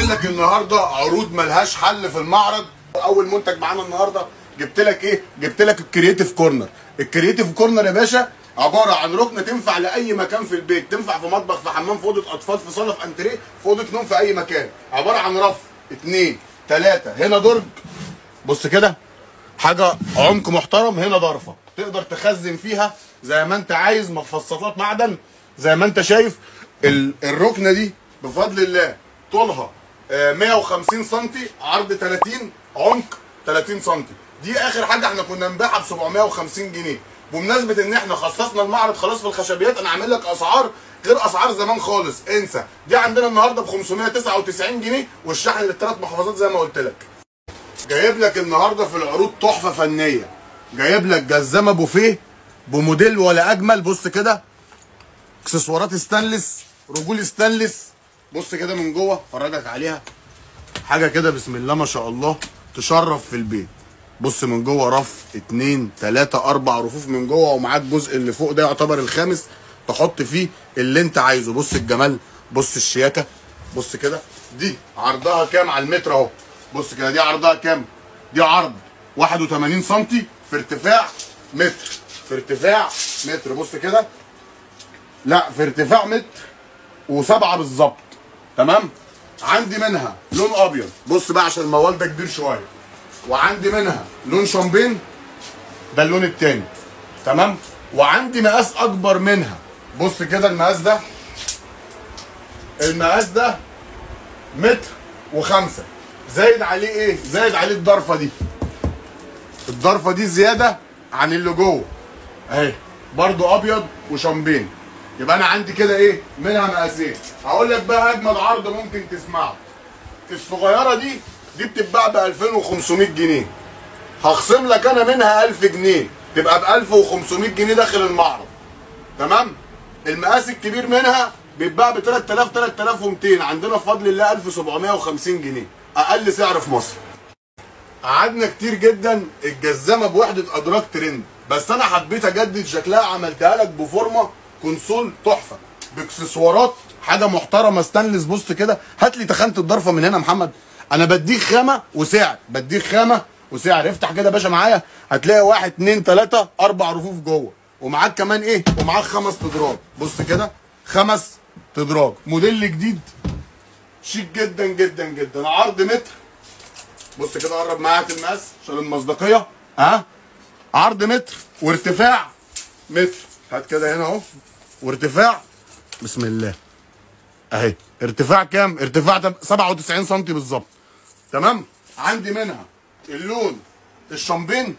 لك النهارده عروض ملهاش حل في المعرض. اول منتج معانا النهارده جبت لك ايه؟ جبت لك الكرييتيف كورنر. الكرييتيف كورنر يا باشا عباره عن ركنه تنفع لاي مكان في البيت، تنفع في مطبخ، في حمام، في اوضه اطفال، في صاله، في انتريه، في اوضه نوم، في اي مكان. عباره عن رف 2 3 هنا درج، بص كده، حاجه عمق محترم، هنا ضرفه تقدر تخزن فيها زي ما انت عايز، مفصلات معدن زي ما انت شايف. الركنه دي بفضل الله طولها 150 سم، عرض 30، عمق 30 سم. دي اخر حاجه احنا كنا بنبيعها ب 750 جنيه. بمناسبه ان احنا خصصنا المعرض خلاص في الخشبيات، انا عامل لك اسعار غير اسعار زمان خالص، انسى. دي عندنا النهارده ب 599 جنيه، والشحن للثلاث محافظات زي ما قلت لك. جايب لك النهارده في العروض تحفه فنيه، جايب لك جزمه بوفيه بموديل ولا اجمل. بص كده، اكسسوارات ستانلس، رجول ستانلس، بص كده من جوه، فرجك عليها حاجه كده بسم الله ما شاء الله تشرف في البيت. بص من جوه رف 2 3 4 رفوف من جوه، ومعاك الجزء اللي فوق ده يعتبر الخامس تحط فيه اللي انت عايزه. بص الجمال، بص الشياكه، بص كده. دي عرضها كام على المتر اهو؟ بص كده، دي عرضها كام؟ دي عرض 81 سم في ارتفاع متر، في ارتفاع متر، بص كده، لا في ارتفاع متر و7 بالظبط، تمام. عندي منها لون ابيض، بص بقى عشان الموال ده كبير شويه، وعندي منها لون شامبين، ده اللون التاني، تمام. وعندي مقاس اكبر منها، بص كده المقاس ده، المقاس ده متر و5، زايد عليه ايه؟ زايد عليه الضرفه دي، الضرفه دي زياده عن اللي جوه اهي، برضو ابيض وشامبين. يبقى انا عندي كده ايه؟ منها مقاسين. هقول لك بقى اجمل عرض ممكن تسمعه، الصغيره دي بتتباع ب 2500 جنيه، هخصم لك انا منها 1000 جنيه، تبقى ب 1500 جنيه داخل المعرض، تمام. المقاس الكبير منها بيتباع ب 3000 3200، عندنا بفضل الله 1750 جنيه، اقل سعر في مصر. قعدنا كتير جدا الجزمه بوحده ادراج ترند، بس انا حبيت اجدد شكلها، عملتها لك بفورمه كونسول تحفه باكسسوارات، حاجه محترمه ستانلس. بص كده، هات لي تخانه الضرفه من هنا يا محمد، انا بديك خامه وسعر، بديك خامه وسعر. افتح كده يا باشا معايا، هتلاقي 1 2 3 4 رفوف جوه، ومعاك كمان ايه؟ ومعاك 5 تدراج. بص كده، 5 تدراج، موديل جديد شيك جدا جدا جدا، عرض متر، بص كده قرب معايا المقاس عشان المصداقيه، عرض متر وارتفاع متر، هات كده هنا اهو، وارتفاع بسم الله اهي، ارتفاع كام؟ ارتفاع 97 سم بالظبط، تمام. عندي منها اللون الشامبين،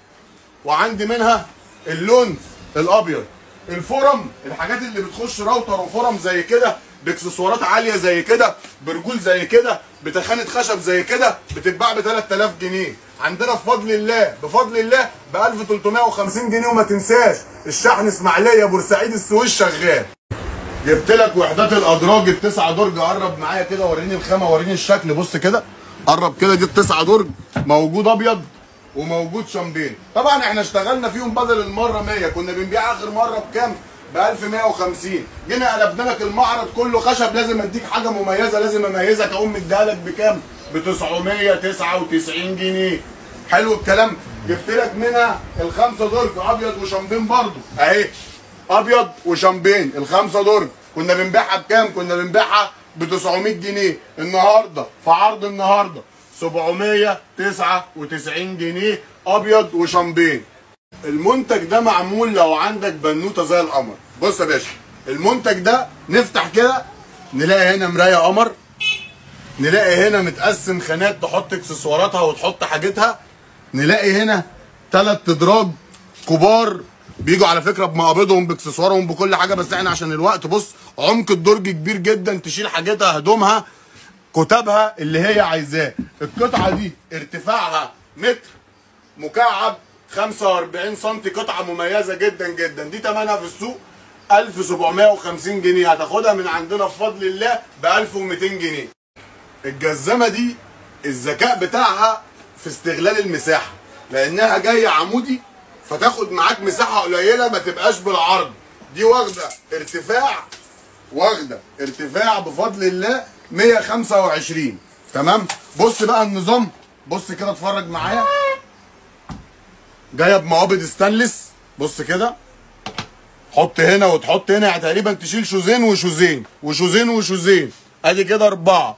وعندي منها اللون الابيض. الفرم، الحاجات اللي بتخش راوتر وفرم زي كده، باكسسوارات عاليه زي كده، برجول زي كده، بتخانه خشب زي كده، بتتباع ب 3000 جنيه، عندنا بفضل الله بفضل الله ب 1350 جنيه. وما تنساش الشحن اسماعيليه، بورسعيد، السويس شغال. جبت لك وحدات الادراج التسعه درج، قرب معايا كده وريني الخامه، وريني الشكل، بص كده، قرب كده، دي التسعه درج، موجود ابيض وموجود شامبين. طبعا احنا اشتغلنا فيهم بدل المره 100، كنا بنبيع اخر مره بكام؟ ب 1150. جينا قلبنا لك المعرض كله خشب، لازم اديك حاجه مميزه، لازم اميزك، اقوم مديها لك بكام؟ ب 999 جنيه. حلو الكلام. جبت لك منها الخمسه درج ابيض وشامبين برضو اهي، ابيض وشامبين، الخمسه درج كنا بنبيعها بكام؟ كنا بنبيعها ب 900 جنيه، النهارده في عرض النهارده 799 جنيه، ابيض وشامبين. المنتج ده معمول لو عندك بنوته زي القمر. بص يا باشا، المنتج ده نفتح كده نلاقي هنا مرايه قمر، نلاقي هنا متقسم خانات تحط اكسسواراتها وتحط حاجتها، نلاقي هنا 3 ادراج كبار بيجوا على فكره بمقابضهم باكسسوارهم بكل حاجه، بس احنا عشان الوقت، بص عمق الدرج كبير جدا، تشيل حاجتها، هدومها، كتابها اللي هي عايزاه. القطعه دي ارتفاعها متر مكعب 45 سم، قطعه مميزه جدا جدا، دي ثمنها في السوق 1750 جنيه، هتاخدها من عندنا بفضل الله ب 1200 جنيه. الجزمه دي الذكاء بتاعها في استغلال المساحه، لانها جايه عمودي، فتاخد معاك مساحه قليله، ما تبقاش بالعرض. دي واخده ارتفاع بفضل الله 125، تمام. بص بقى النظام، بص كده اتفرج معايا، جايه بمقابض ستانلس. بص كده، حط هنا وتحط هنا، يعني تقريبا تشيل شوزين وشوزين وشوزين وشوزين، ادي كده 4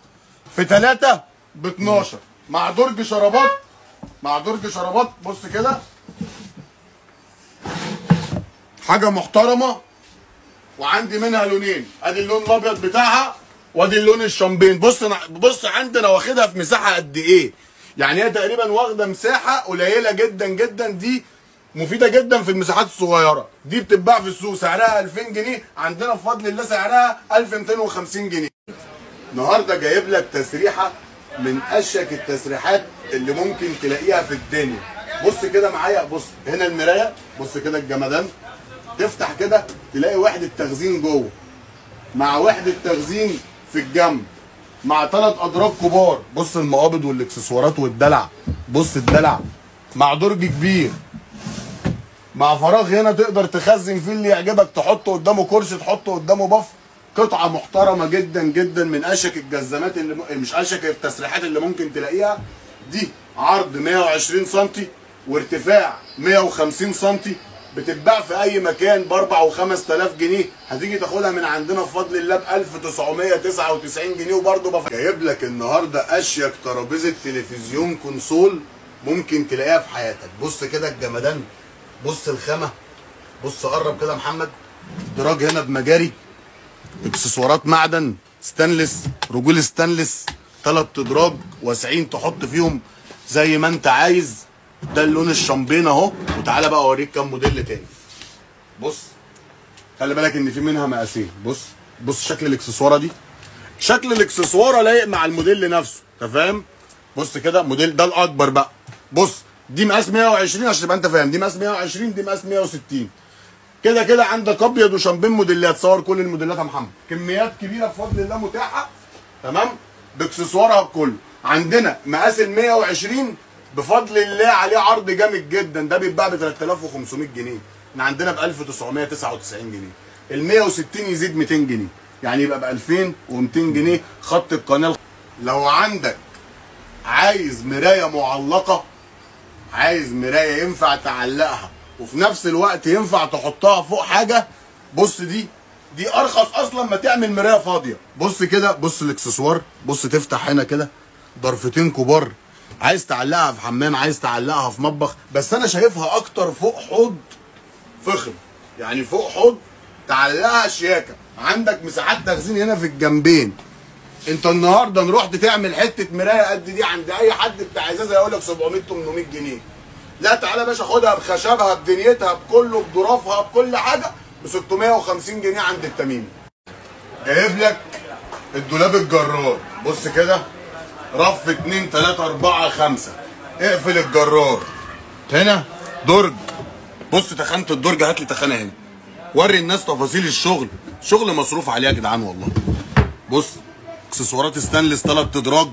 في 3 ب 12 مع درج شرابات. مع درج شرابات بص كده، حاجه محترمه. وعندي منها لونين، ادي اللون الابيض بتاعها وادي اللون الشامبين. بص عندنا واخدها في مساحه قد ايه، يعني هي تقريبا واخده مساحه قليله جدا جدا. دي مفيده جدا في المساحات الصغيره. دي بتتباع في السوق سعرها 2000 جنيه، عندنا بفضل الله سعرها 1250 جنيه. النهارده جايب لك تسريحه من اشيك التسريحات اللي ممكن تلاقيها في الدنيا. بص كده معايا، بص هنا المرايه، بص كده الجمدان، تفتح كده تلاقي وحده تخزين جوه، مع وحده تخزين في الجنب، مع 3 ادراج كبار. بص المقابض والاكسسوارات والدلع، بص الدلع، مع درج كبير، مع فراغ هنا تقدر تخزن فيه اللي يعجبك، تحطه قدامه كرسي، تحطه قدامه بف. قطعه محترمه جدا جدا، من اشك الجزمات اللي مش اشك التسريحات اللي ممكن تلاقيها. دي عرض 120 سم وارتفاع 150 سم، بتتباع في اي مكان ب 4 و 5000 جنيه. هتيجي تاخدها من عندنا بفضل الله ب 1999 جنيه. وبرده جايب لك النهارده اشيك ترابيزه تلفزيون كونسول ممكن تلاقيها في حياتك. بص كده الجمدان، بص الخامه، بص قرب كده يا محمد. دراج هنا بمجاري، اكسسوارات معدن، ستانلس، رجول ستانلس، 3 ادراج واسعين تحط فيهم زي ما انت عايز. ده اللون الشامبين اهو. وتعالى بقى اوريك كام موديل تاني. بص خلي بالك ان في منها مقاسين. بص شكل الاكسسواره دي، شكل الاكسسواره لايق مع الموديل نفسه، انت فاهم. بص كده موديل ده الاكبر بقى. بص دي مقاس 120 عشان تبقى انت فاهم، دي مقاس 120، دي مقاس 160. كده عندك ابيض وشامبين موديلات، صور كل الموديلات يا محمد. كميات كبيره بفضل الله متاحه، تمام، باكسسوارها كله. عندنا مقاس ال 120 بفضل الله عليه عرض جامد جدا، ده بيتباع ب 3500 جنيه، احنا عندنا ب 1999 جنيه. ال 160 يزيد 200 جنيه، يعني يبقى ب 2200 جنيه خط القناه. لو عندك عايز مرايه معلقه، عايز مرايه ينفع تعلقها وفي نفس الوقت ينفع تحطها فوق حاجه، بص دي ارخص اصلا ما تعمل مرايه فاضيه. بص كده، بص الاكسسوار، بص تفتح هنا كده ضرفتين كبار، عايز تعلقها في حمام، عايز تعلقها في مطبخ، بس انا شايفها اكتر فوق حوض فخم، يعني فوق حوض تعلقها شياكه. عندك مساحات تخزين هنا في الجنبين. انت النهارده رحت تعمل حته مرايه قد دي عند اي حد بتاع ازازه يقول لك 700 800 جنيه. لا تعالى يا باشا خدها بخشبها بدنيتها بكله بظروفها بكل حاجه ب 650 جنيه عند التميمي. جايب لك الدولاب الجرار، بص كده، رف 2 3 4 5، اقفل الجرار هنا درج. بص تخانه الدرج، هات لي تخانه هنا، وري الناس تفاصيل الشغل. شغل مصروف عليه يا جدعان والله. بص اكسسوارات ستانلس 3 ادراج.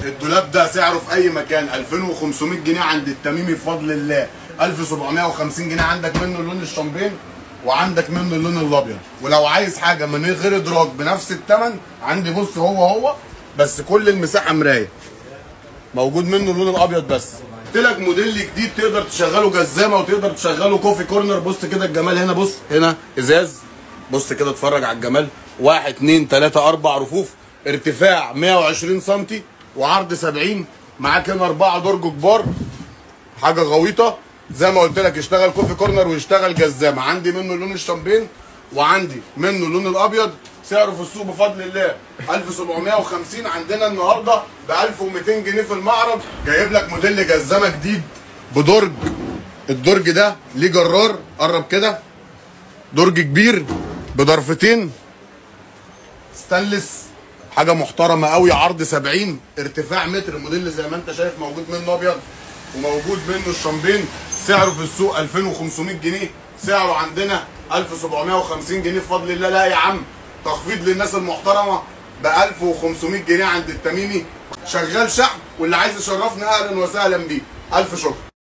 الدولاب ده سعره في اي مكان 2500 جنيه عند التميمي بفضل الله، 1750 جنيه. عندك منه اللون الشامبين وعندك منه اللون الابيض. ولو عايز حاجه من غير ادراج بنفس الثمن عندي، بص هو بس كل المساحه مرايه، موجود منه اللون الابيض بس. قلت لك موديل جديد تقدر تشغله جزامه وتقدر تشغله كوفي كورنر. بص كده الجمال هنا، بص هنا ازاز، بص كده اتفرج على الجمال. 1 2 3 4 رفوف، ارتفاع 120 سم وعرض 70. معاك هنا 4 درج كبار، حاجه غويطه زي ما قلت لك. يشتغل كوفي كورنر ويشتغل جزامه. عندي منه اللون الشامبين وعندي منه اللون الابيض. سعره في السوق بفضل الله 1750، عندنا النهارده ب 1200 جنيه في المعرض. جايب لك موديل جزامه جديد بدرج. الدرج ده ليه جرار، قرب كده، درج كبير بضرفتين ستانلس، حاجه محترمه قوي. عرض 70، ارتفاع متر. موديل زي ما انت شايف، موجود منه ابيض وموجود منه الشامبين. سعره في السوق 2500 جنيه، سعره عندنا 1750 جنيه بفضل الله. لا يا عم، تخفيض للناس المحترمه ب 1500 جنيه عند التميمي. شغال شحن، واللي عايز يشرفنا اهلا وسهلا بيه. الف شكر.